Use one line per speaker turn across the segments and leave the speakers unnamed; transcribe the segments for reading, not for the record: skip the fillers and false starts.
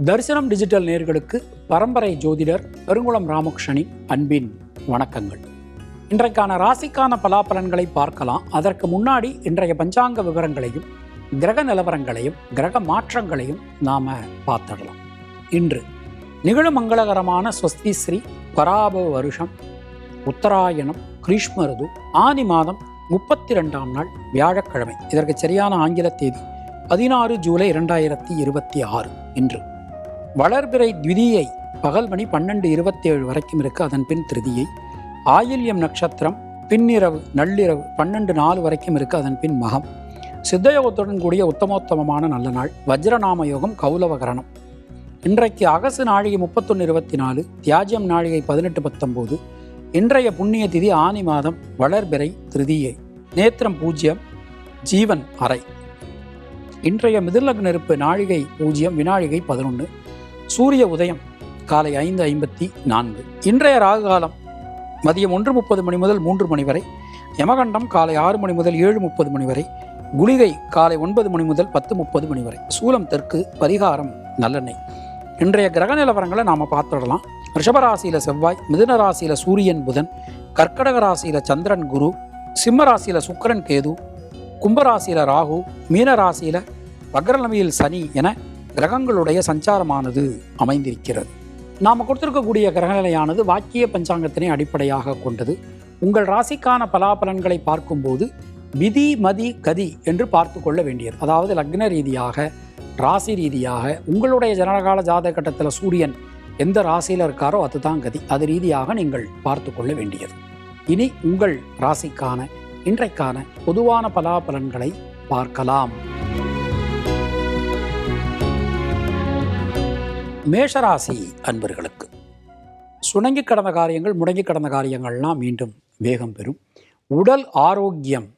தரிசனம் டிஜிட்டல் நேயர்களுக்கு பரம்பரை ஜோதிடர் பெருங்குளம் ராமகிருஷ்ணனின் அன்பின் வணக்கங்கள். இன்றைக்கான ராசிக்கான பலாபலன்களை பார்க்கலாம். அதற்கு முன்னாடி இன்றைய பஞ்சாங்க விவரங்களையும் கிரக நிலவரங்களையும் கிரக மாற்றங்களையும் நாம பார்த்துடலாம். இன்று நிகழும் மங்களகரமான ஸ்வஸ்தி ஸ்ரீ பராபவ வருஷம் உத்தராயணம் கிரீஷ்ம ருது ஆனி மாதம் 32ஆம் நாள் வியாழக்கிழமை. இதற்கு சரியான ஆங்கில தேதி 16 ஜூலை 2026. இன்று வளர்பிறை த்விதியை பகல் மணி 12:27 வரைக்கும் இருக்கு. அதன் பின் திருதியை ஆயில்யம் நட்சத்திரம் பின்னிரவு நள்ளிரவு 12:04 வரைக்கும் இருக்கு. அதன் பின் மகம் சித்தயோகத்துடன் கூடிய உத்தமோத்தமமான நல்ல நாள். வஜ்ரநாம யோகம் கௌலவகரணம். இன்றைக்கு அகசு நாழிகை 31:24, தியாஜ்யம் நாழிகை 18:19. இன்றைய புண்ணிய திதி ஆனி மாதம் வளர்பிறை திருதியை. நேத்திரம் பூஜ்யம், ஜீவன் அறை. இன்றைய மிதுலக் நெருப்பு நாழிகை பூஜ்யம், வினாழிகை 11. சூரிய உதயம் காலை 5:54. இன்றைய ராகு காலம் மதியம் 1:30 மணி முதல் 3 மணி வரை. யமகண்டம் காலை 6 மணி முதல் 7:30 மணி வரை. குளிகை காலை 9 மணி முதல் 10:30 மணி வரை. சூலம் தெற்கு. பரிகாரம் நல்லெண்ணெய். இன்றைய கிரக நிலவரங்களை நாம் பார்த்துடலாம். ரிஷபராசியில் செவ்வாய், மிதுன ராசியில் சூரியன் புதன், கர்க்கடக ராசியில் சந்திரன் குரு, சிம்ம ராசியில் சுக்கிரன் கேது, கும்பராசியில் ராகு, மீன ராசியில் வக்ரநவியில் சனி என கிரகங்களுடைய சஞ்சாரமானது அமைந்திருக்கிறது. நாம் கொடுத்திருக்கக்கூடிய கிரகநிலையானது வாக்கிய பஞ்சாங்கத்தினை அடிப்படையாக கொண்டது. உங்கள் ராசிக்கான பலாபலன்களை பார்க்கும்போது விதி மதி கதி என்று பார்த்து கொள்ள வேண்டியது. அதாவது லக்ன ரீதியாக ராசி ரீதியாக உங்களுடைய ஜனனகால ஜாதக கட்டத்தில் சூரியன் எந்த ராசியில் இருக்காரோ அதுதான் கதி. அது ரீதியாக நீங்கள் பார்த்து கொள்ள வேண்டியது. இனி உங்கள் ராசிக்கான இன்றைக்கான பொதுவான பலாபலன்களை பார்க்கலாம். மேஷராசி அன்பர்களுக்கு சுணங்கி கடந்த காரியங்கள், முடங்கி கடந்த காரியங்கள்லாம் மீண்டும் வேகம் பெறும். உடல் ஆரோக்கியம்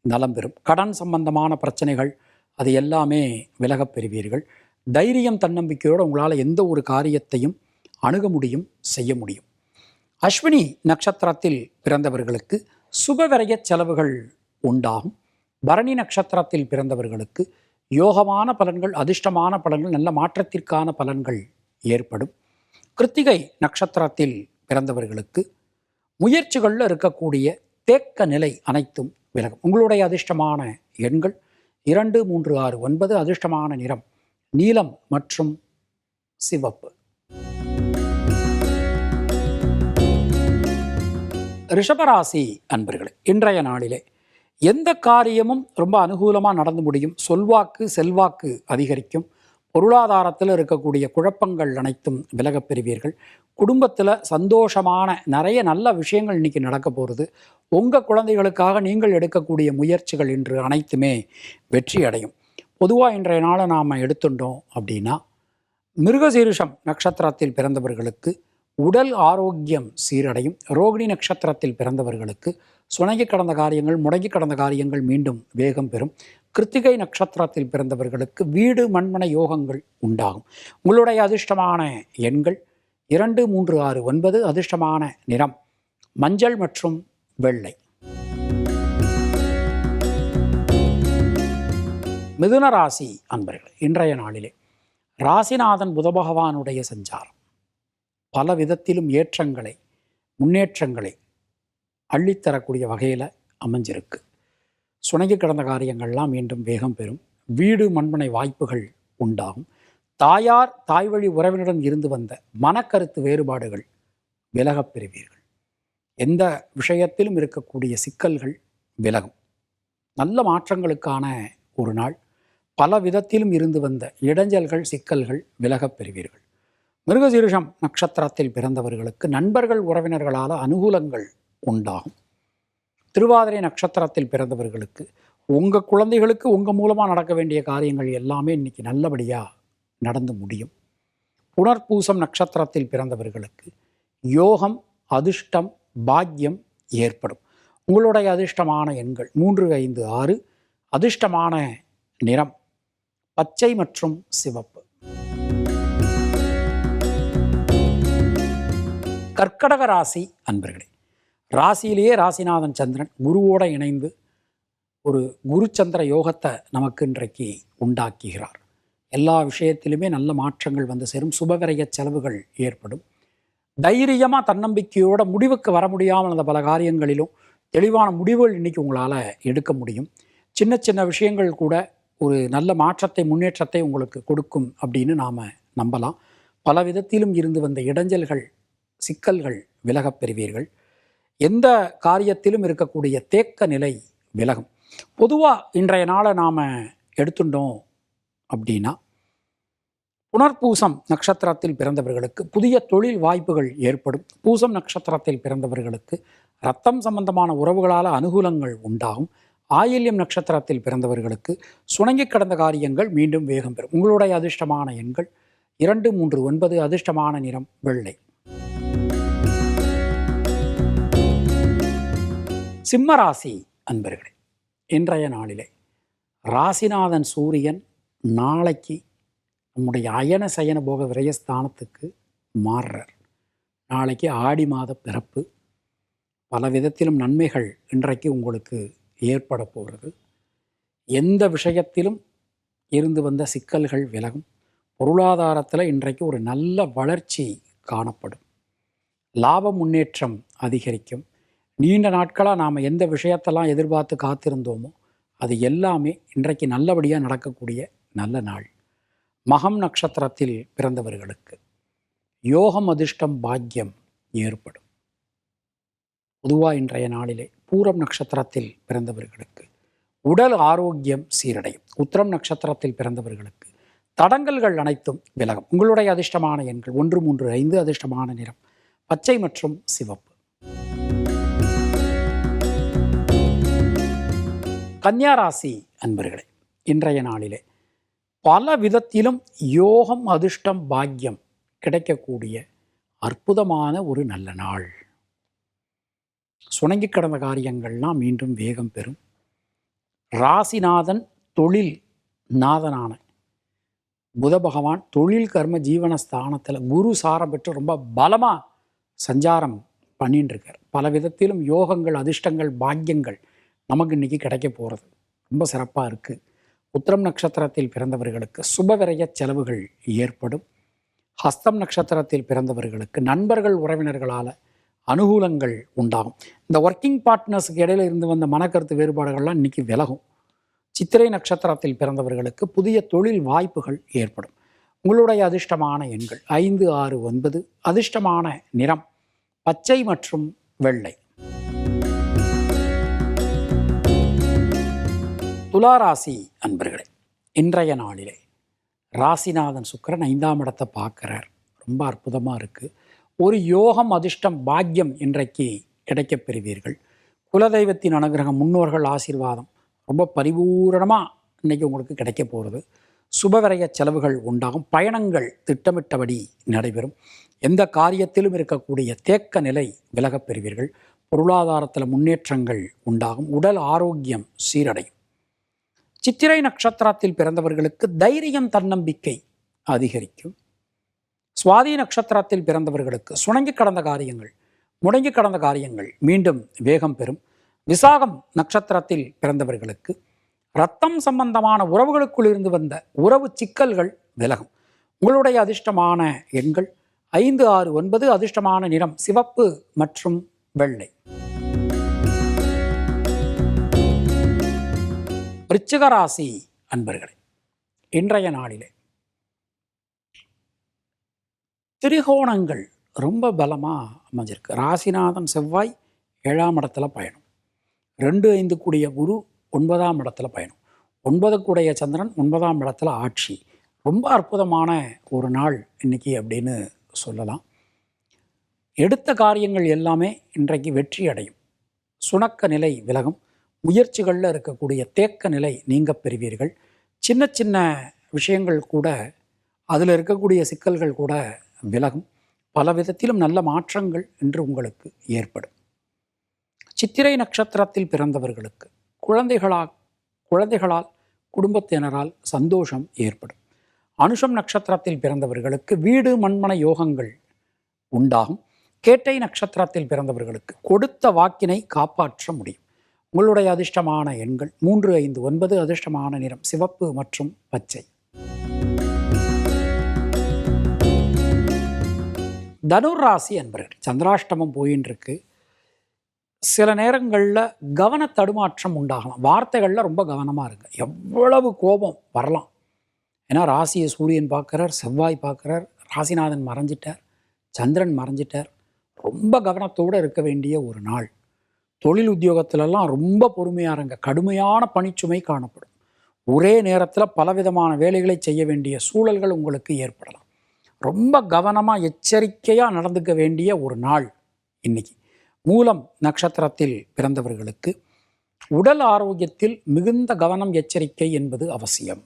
நலம் பெறும். கடன் சம்பந்தமான பிரச்சனைகள் அது எல்லாமே விலகப் பெறுவீர்கள். தைரியம் தன்னம்பிக்கையோடு உங்களால் எந்த ஒரு காரியத்தையும் அணுக முடியும், செய்ய முடியும். அஸ்வினி நட்சத்திரத்தில் பிறந்தவர்களுக்கு சுபவிரய செலவுகள் உண்டாகும். பரணி நட்சத்திரத்தில் பிறந்தவர்களுக்கு யோகமான பலன்கள், அதிர்ஷ்டமான பலன்கள், நல்ல மாற்றத்திற்கான பலன்கள் ஏற்படும். கிருத்திகை நட்சத்திரத்தில் பிறந்தவர்களுக்கு முயற்சிகளில் இருக்கக்கூடிய தேக்க நிலை அனைத்தும் விலகும். உங்களுடைய அதிர்ஷ்டமான எண்கள் 2, 3, 6, 9. அதிர்ஷ்டமான நிறம் நீலம் மற்றும் சிவப்பு. ரிஷபராசி அன்பர்களே, இன்றைய நாளிலே எந்த காரியமும் ரொம்ப அனுகூலமாக நடந்து முடியும். சொல்வாக்கு செல்வாக்கு அதிகரிக்கும். பொருளாதாரத்தில் இருக்கக்கூடிய குழப்பங்கள் அனைத்தும் விலகப் பெறுவீர்கள். குடும்பத்தில் சந்தோஷமான நிறைய நல்ல விஷயங்கள் இன்றைக்கி நடக்க போகிறது. உங்கள் குழந்தைகளுக்காக நீங்கள் எடுக்கக்கூடிய முயற்சிகள் இன்று அனைத்துமே வெற்றி அடையும். பொதுவாக இன்றைய நாளை நாம் எடுத்துட்டோம் அப்படின்னா, மிருகசீரிஷம் நட்சத்திரத்தில் பிறந்தவர்களுக்கு உடல் ஆரோக்கியம் சீரடையும். ரோகிணி நட்சத்திரத்தில் பிறந்தவர்களுக்கு சுணங்கி கடந்த காரியங்கள், முடங்கி கடந்த காரியங்கள் மீண்டும் வேகம் பெறும். கிருத்திகை நட்சத்திரத்தில் பிறந்தவர்களுக்கு வீடு மண்மனை யோகங்கள் உண்டாகும். உங்களுடைய அதிர்ஷ்டமான எண்கள் 2, 3, 6, 9. அதிர்ஷ்டமான நிறம் மஞ்சள் மற்றும் வெள்ளை. மிதுன ராசி அன்பர்கள், இன்றைய நாளிலே ராசிநாதன் புத பகவானுடைய சஞ்சாரம் பல விதத்திலும் ஏற்றங்களை, முன்னேற்றங்களை அள்ளித்தரக்கூடிய வகையில் அமைஞ்சிருக்கு. சுணங்கி கிடந்த காரியங்கள்லாம் மீண்டும் வேகம் பெறும். வீடு மண்மனை வாய்ப்புகள் உண்டாகும். தாயார் தாய் வழி உறவினருடன் இருந்து வந்த மனக்கருத்து வேறுபாடுகள் விலகப் பெறுவீர்கள். எந்த விஷயத்திலும் இருக்கக்கூடிய சிக்கல்கள் விலகும். நல்ல மாற்றங்களுக்கான ஒரு நாள். பல விதத்திலும் இருந்து வந்த இடைஞ்சல்கள், சிக்கல்கள் விலகப் பெறுவீர்கள். மிருகசீரிஷம் நட்சத்திரத்தில் பிறந்தவர்களுக்கு நண்பர்கள் உறவினர்களால் அனுகூலங்கள் உண்டாகும். திருவாதிரை நட்சத்திரத்தில் பிறந்தவர்களுக்கு உங்கள் குழந்தைகளுக்கு உங்கள் மூலமாக நடக்க வேண்டிய காரியங்கள் எல்லாமே இன்றைக்கி நல்லபடியாக நடந்து முடியும். புனர்பூசம் நட்சத்திரத்தில் பிறந்தவர்களுக்கு யோகம், அதிர்ஷ்டம், பாக்கியம் ஏற்படும். உங்களுடைய அதிர்ஷ்டமான எண்கள் 3, 5, 6. அதிர்ஷ்டமான நிறம் பச்சை மற்றும் சிவப்பு. கர்க்கடக ராசி அன்பர்களே, ராசியிலேயே ராசிநாதன் சந்திரன் குருவோடு இணைந்து ஒரு குருச்சந்திர யோகத்தை நமக்கு இன்றைக்கு உண்டாக்குகிறார். எல்லா விஷயத்திலுமே நல்ல மாற்றங்கள் வந்து சேரும். சுபவிரய செலவுகள் ஏற்படும். தைரியமாக தன்னம்பிக்கையோட முடிவுக்கு வர முடியாமல் அந்த பல காரியங்களிலும் தெளிவான முடிவுகள் இன்றைக்கி உங்களால் எடுக்க முடியும். சின்ன சின்ன விஷயங்கள் கூட ஒரு நல்ல மாற்றத்தை முன்னேற்றத்தை உங்களுக்கு கொடுக்கும் அப்படின்னு நாம் நம்பலாம். பல விதத்திலும் இருந்து வந்த இடைஞ்சல்கள் சிக்கல்கள் விலகப் பெறுவீர்கள். எந்த காரியத்திலும் இருக்கக்கூடிய தேக்க நிலை விலகும். பொதுவாக இன்றைய நாளை நாம் எடுத்துட்டோம் அப்படின்னா, புனர்பூசம் நட்சத்திரத்தில் பிறந்தவர்களுக்கு புதிய தொழில் வாய்ப்புகள் ஏற்படும். பூசம் நட்சத்திரத்தில் பிறந்தவர்களுக்கு ரத்தம் சம்பந்தமான உறவுகளால் அனுகூலங்கள் உண்டாகும். ஆயில்யம் நட்சத்திரத்தில் பிறந்தவர்களுக்கு சுணங்கி கடந்த காரியங்கள் மீண்டும் வேகம் பெறும். உங்களுடைய அதிர்ஷ்டமான எண்கள் 2, 3, 9. அதிர்ஷ்டமான நிறம் வெள்ளை. சிம்ம ராசி அன்பர்களே, இன்றைய நாளிலே ராசிநாதன் சூரியன் நாளைக்கு நம்முடைய அயன சயன போக விரயஸ்தானத்துக்கு மாறுறார். நாளைக்கு ஆடி மாத பிறப்பு. பல விதத்திலும் நன்மைகள் இன்றைக்கு உங்களுக்கு ஏற்பட போகிறது. எந்த விஷயத்திலும் இருந்து வந்த சிக்கல்கள் விலகும். பொருளாதாரத்தில் இன்றைக்கு ஒரு நல்ல வளர்ச்சி காணப்படும். லாப முன்னேற்றம் அதிகரிக்கும். நீண்ட நாட்களாக நாம் எந்த விஷயத்தெல்லாம் எதிர்பார்த்து காத்திருந்தோமோ அது எல்லாமே இன்றைக்கு நல்லபடியாக நடக்கக்கூடிய நல்ல நாள். மகம் நட்சத்திரத்தில் பிறந்தவர்களுக்கு யோகம் அதிர்ஷ்டம் பாக்கியம் ஏற்படும். பொதுவாக இன்றைய நாளிலே பூரம் நட்சத்திரத்தில் பிறந்தவர்களுக்கு உடல் ஆரோக்கியம் சீரடையும். உத்திரம் நட்சத்திரத்தில் பிறந்தவர்களுக்கு தடங்கல்கள் அனைத்தும் விலகும். உங்களுடைய அதிர்ஷ்டமான எண்கள் 1, 3, 5. அதிர்ஷ்டமான நிறம் பச்சை மற்றும் சிவப்பு. கன்னியா ராசி அன்பர்களே, இன்றைய நாளிலே பல விதத்திலும் யோகம் அதிர்ஷ்டம் பாக்கியம் கிடைக்கக்கூடிய அற்புதமான ஒரு நல்ல நாள். சுணங்கி கிடந்த காரியங்கள்லாம் மீண்டும் வேகம் பெறும். ராசிநாதன் தொழில் நாதனான புத பகவான் தொழில் கர்ம ஜீவனஸ்தானத்தில் குரு சாரம் பெற்று ரொம்ப பலமாக சஞ்சாரம் பண்ணின்னு இருக்கார். பல விதத்திலும் யோகங்கள் அதிர்ஷ்டங்கள் பாக்கியங்கள் நமக்கு இன்றைக்கி கிடைக்க போகிறது. ரொம்ப சிறப்பாக இருக்குது. உத்திரம் நட்சத்திரத்தில் பிறந்தவர்களுக்கு சுபவிரய செலவுகள் ஏற்படும். ஹஸ்தம் நட்சத்திரத்தில் பிறந்தவர்களுக்கு நண்பர்கள் உறவினர்களால் அனுகூலங்கள் உண்டாகும். இந்த ஒர்க்கிங் பார்ட்னர்ஸுக்கு இடையில இருந்து வந்த மனக்கருத்து வேறுபாடுகள்லாம் இன்றைக்கி விலகும். சித்திரை நட்சத்திரத்தில் பிறந்தவர்களுக்கு புதிய தொழில் வாய்ப்புகள் ஏற்படும். உங்களுடைய அதிர்ஷ்டமான எண்கள் 5, 6, 9. அதிர்ஷ்டமான நிறம் பச்சை மற்றும் வெள்ளை. துளாராசி அன்பர்களே, இன்றைய நாளிலே ராசிநாதன் சுக்கிரன் 5ஆம் இடத்தை பார்க்குறார். ரொம்ப அற்புதமாக இருக்குது. ஒரு யோகம் அதிர்ஷ்டம் பாக்கியம் இன்றைக்கு கிடைக்கப் பெறுவீர்கள். குலதெய்வத்தின் அனுகிரகம் முன்னோர்கள் ஆசீர்வாதம் ரொம்ப பரிபூரணமாக இன்றைக்கி உங்களுக்கு கிடைக்க போகிறது. சுபவிரய செலவுகள் உண்டாகும். பயணங்கள் திட்டமிட்டபடி நடைபெறும். எந்த காரியத்திலும் இருக்கக்கூடிய தேக்க நிலை விலகப் பெறுவீர்கள். பொருளாதாரத்தில் முன்னேற்றங்கள் உண்டாகும். உடல் ஆரோக்கியம் சீரடையும். சித்திரை நட்சத்திரத்தில் பிறந்தவர்களுக்கு தைரியம் தன்னம்பிக்கை அதிகரிக்கும். சுவாதி நட்சத்திரத்தில் பிறந்தவர்களுக்கு சுணங்கி கடந்த காரியங்கள் முடங்கி கடந்த காரியங்கள் மீண்டும் வேகம் பெறும். விசாகம் நட்சத்திரத்தில் பிறந்தவர்களுக்கு இரத்தம் சம்பந்தமான உறவுகளுக்குள் இருந்து வந்த உறவு சிக்கல்கள் விலகும். உங்களுடைய அதிர்ஷ்டமான எண்கள் 5, 6, 9. அதிர்ஷ்டமான நிறம் சிவப்பு மற்றும் வெள்ளை. விருச்சிக ராசி அன்பர்களே, இன்றைய நாளிலே திரிகோணங்கள் ரொம்ப பலமாக அமைஞ்சிருக்கு. ராசிநாதன் செவ்வாய் 7ஆம் இடத்துல பயணம். 2, 5 கூடிய குரு 9ஆம் இடத்துல பயணம். 9 கூடிய சந்திரன் 9ஆம் இடத்துல ஆட்சி. ரொம்ப அற்புதமான ஒரு நாள் இன்னைக்கு அப்படின்னு சொல்லலாம். எடுத்த காரியங்கள் எல்லாமே இன்றைக்கு வெற்றி அடையும். சுணக்க நிலை விலகும். முயற்சிகளில் இருக்கக்கூடிய தேக்க நிலை நீங்க பெறுவீர்கள். சின்ன சின்ன விஷயங்கள் கூட அதில் இருக்கக்கூடிய சிக்கல்கள் கூட விலகும். பல விதத்திலும் நல்ல மாற்றங்கள் இன்று உங்களுக்கு ஏற்படும். சித்திரை நட்சத்திரத்தில் பிறந்தவர்களுக்கு குழந்தைகளால் குடும்பத்தினரால் சந்தோஷம் ஏற்படும். அனுஷம் நட்சத்திரத்தில் பிறந்தவர்களுக்கு வீடு மண்மனை யோகங்கள் உண்டாகும். கேட்டை நட்சத்திரத்தில் பிறந்தவர்களுக்கு கொடுத்த வாக்கினை காப்பாற்ற முடியும். உங்களுடைய அதிர்ஷ்டமான எண்கள் 3, 5, 9. அதிர்ஷ்டமான நிறம் சிவப்பு மற்றும் பச்சை. தனுர் ராசி அன்பர்கள், சந்திராஷ்டமம் போயின்னு இருக்கு. சில நேரங்களில் கவன தடுமாற்றம் உண்டாகலாம். வார்த்தைகளில் ரொம்ப கவனமாக இருங்க. எவ்வளவு கோபம் வரலாம். ஏன்னா ராசியை சூரியன் பார்க்குறார், செவ்வாய் பார்க்குறார், ராசிநாதன் மறைஞ்சிட்டார், சந்திரன் மறைஞ்சிட்டார். ரொம்ப கவனத்தோடு இருக்க வேண்டிய ஒரு நாள். தொழில் உத்தியோகத்திலெல்லாம் ரொம்ப பொறுமையாக இருங்க. கடுமையான பணிச்சுமை காணப்படும். ஒரே நேரத்தில் பலவிதமான வேலைகளை செய்ய வேண்டிய சூழல்கள் உங்களுக்கு ஏற்படலாம். ரொம்ப கவனமாக எச்சரிக்கையாக நடந்துக்க வேண்டிய ஒரு நாள் இன்னைக்கு. மூலம் நட்சத்திரத்தில் பிறந்தவர்களுக்கு உடல் ஆரோக்கியத்தில் மிகுந்த கவனம் எச்சரிக்கை என்பது அவசியம்.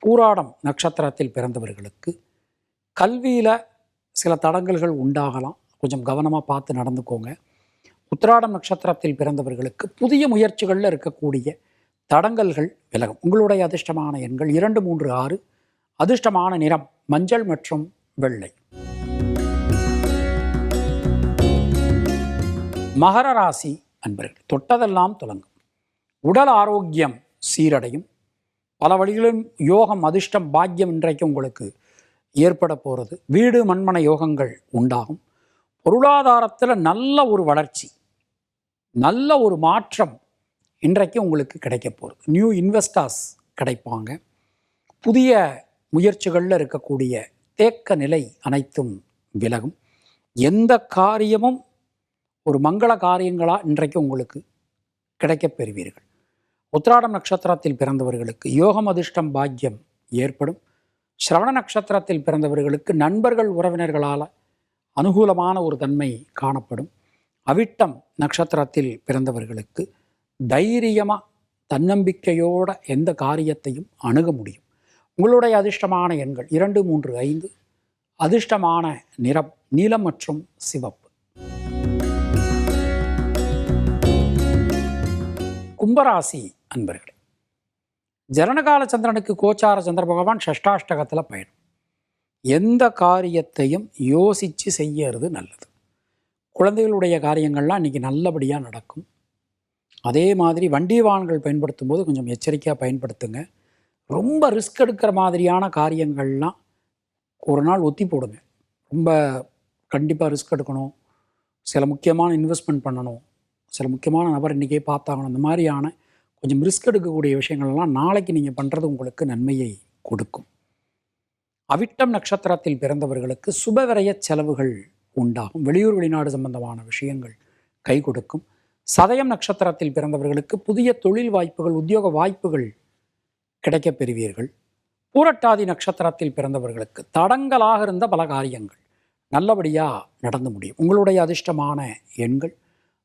பூராடம் நட்சத்திரத்தில் பிறந்தவர்களுக்கு கல்வியில் சில தடங்கல்கள் உண்டாகலாம். கொஞ்சம் கவனமாக பார்த்து நடந்துக்கோங்க. உத்திராடம் நட்சத்திரத்தில் பிறந்தவர்களுக்கு புதிய முயற்சிகளில் இருக்கக்கூடிய தடங்கல்கள் விலகும். உங்களுடைய அதிர்ஷ்டமான எண்கள் 2, 3, 6. அதிர்ஷ்டமான நிறம் மஞ்சள் மற்றும் வெள்ளை. மகர ராசி அன்பர்கள், தொட்டதெல்லாம் துலங்கும். உடல் ஆரோக்கியம் சீரடையும். பல வழிகளிலும் யோகம், அதிர்ஷ்டம், பாக்கியம் இன்றைக்கு உங்களுக்கு ஏற்பட போகிறது. வீடு மண்மனை யோகங்கள் உண்டாகும். பொருளாதாரத்தில் நல்ல ஒரு வளர்ச்சி, நல்ல ஒரு மாற்றம் இன்றைக்கு உங்களுக்கு கிடைக்க போகிறது. நியூ இன்வெஸ்டர்ஸ் கிடைப்பாங்க. புதிய முயற்சிகளில் இருக்கக்கூடிய தேக்க நிலை அனைத்தும் விலகும். எந்த காரியமும் ஒரு மங்கள காரியங்களாக இன்றைக்கு உங்களுக்கு கிடைக்கப் பெறுவீர்கள். உத்திராடம் நட்சத்திரத்தில் பிறந்தவர்களுக்கு யோகம், அதிர்ஷ்டம், பாக்கியம் ஏற்படும். சிரவண நட்சத்திரத்தில் பிறந்தவர்களுக்கு நண்பர்கள், உறவினர்களால் அனுகூலமான ஒரு தன்மை காணப்படும். அவிட்டம் நட்சத்திரத்தில் பிறந்தவர்களுக்கு தைரியமாக தன்னம்பிக்கையோட எந்த காரியத்தையும் அணுக முடியும். உங்களுடைய அதிர்ஷ்டமான எண்கள் 2, 3, 5. அதிர்ஷ்டமான நிறம் நீலம் மற்றும் சிவப்பு. கும்பராசி அன்பர்களே, ஜனனகால சந்திரனுக்கு கோச்சார சந்திர பகவான் ஷஷ்டாஷ்டகத்தில் பயணம். எந்த காரியத்தையும் யோசித்து செய்யறது நல்லது. குழந்தைகளுடைய காரியங்கள்லாம் இன்றைக்கி நல்லபடியாக நடக்கும். அதே மாதிரி வண்டி வாகனங்கள் பயன்படுத்தும் போது கொஞ்சம் எச்சரிக்கையாக பயன்படுத்துங்க. ரொம்ப ரிஸ்க் எடுக்கிற மாதிரியான காரியங்கள்லாம் ஒரு நாள் ஒத்தி போடுங்க. ரொம்ப கண்டிப்பாக ரிஸ்க் எடுக்கணும், சில முக்கியமான இன்வெஸ்ட்மெண்ட் பண்ணணும், சில முக்கியமான நபர் இன்றைக்கே பார்த்தாகணும். இந்த மாதிரியான கொஞ்சம் ரிஸ்க் எடுக்கக்கூடிய விஷயங்கள்லாம் நாளைக்கு நீங்கள் பண்ணுறது உங்களுக்கு நன்மையை கொடுக்கும். அவிட்டம் நட்சத்திரத்தில் பிறந்தவர்களுக்கு சுபவிரய செலவுகள் உண்டாகும். வெளியூர் வெளிநாடு சம்பந்தமான விஷயங்கள் கை கொடுக்கும். சதயம் நட்சத்திரத்தில் பிறந்தவர்களுக்கு புதிய தொழில் வாய்ப்புகள், உத்தியோக வாய்ப்புகள் கிடைக்கப் பெறுவீர்கள். பூரட்டாதி நட்சத்திரத்தில் பிறந்தவர்களுக்கு தடங்கலாக இருந்த பல காரியங்கள் நல்லபடியாக நடந்து முடியும். உங்களுடைய அதிர்ஷ்டமான எண்கள்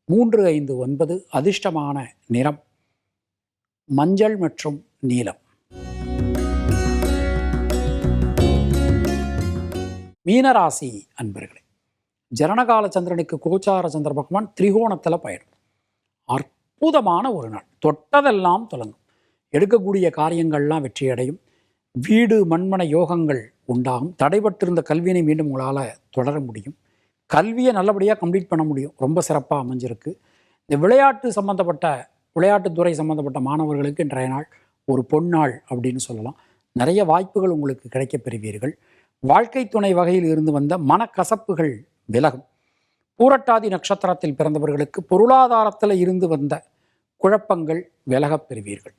3, 5, 9. அதிர்ஷ்டமான நிறம் மஞ்சள் மற்றும் நீலம். மீனராசி அன்பர்களே, ஜனனகால சந்திரனுக்கு கோச்சார சந்திர பகவான் திரிகோணத்தில் பயணம். அற்புதமான ஒரு நாள். தொட்டதெல்லாம் தொடங்கும். எடுக்கக்கூடிய காரியங்கள்லாம் வெற்றியடையும். வீடு மண்மனை யோகங்கள் உண்டாகும். தடைபட்டிருந்த கல்வியினை மீண்டும் உங்களால் தொடர முடியும். கல்வியை நல்லபடியாக கம்ப்ளீட் பண்ண முடியும். ரொம்ப சிறப்பாக அமைஞ்சிருக்கு. இந்த விளையாட்டுத்துறை சம்மந்தப்பட்ட மாணவர்களுக்கு இன்றைய நாள் ஒரு பொன்னாள் அப்படின்னு சொல்லலாம். நிறைய வாய்ப்புகள் உங்களுக்கு கிடைக்கப் பெறுவீர்கள். வாழ்க்கை துணை வகையில் இருந்து வந்த மனக்கசப்புகள் விலகும். பூரட்டாதி நட்சத்திரத்தில் பிறந்தவர்களுக்கு பொருளாதாரத்தில் இருந்து வந்த குழப்பங்கள் விலகப் பெறுவீர்கள்.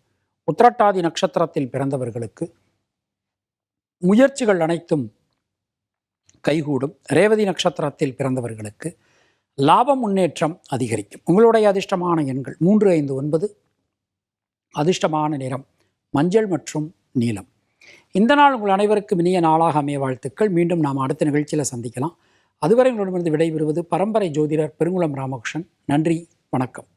உத்திரட்டாதி நட்சத்திரத்தில் பிறந்தவர்களுக்கு முயற்சிகள் அனைத்தும் கைகூடும். ரேவதி நட்சத்திரத்தில் பிறந்தவர்களுக்கு லாபம், முன்னேற்றம் அதிகரிக்கும். உங்களுடைய அதிர்ஷ்டமான எண்கள் 3, 5, 9. அதிர்ஷ்டமான நிறம் மஞ்சள் மற்றும் நீலம். இந்த நாள் உங்கள் அனைவருக்கும் இனிய நாளாக அமைய வாழ்த்துக்கள். மீண்டும் நாம் அடுத்த நிகழ்ச்சியில் சந்திக்கலாம். அதுவரை உங்களிடமிருந்து விடைபெறுவது பரம்பரை ஜோதிடர் பெருங்குளம் ராமகிருஷ்ணன். நன்றி, வணக்கம்.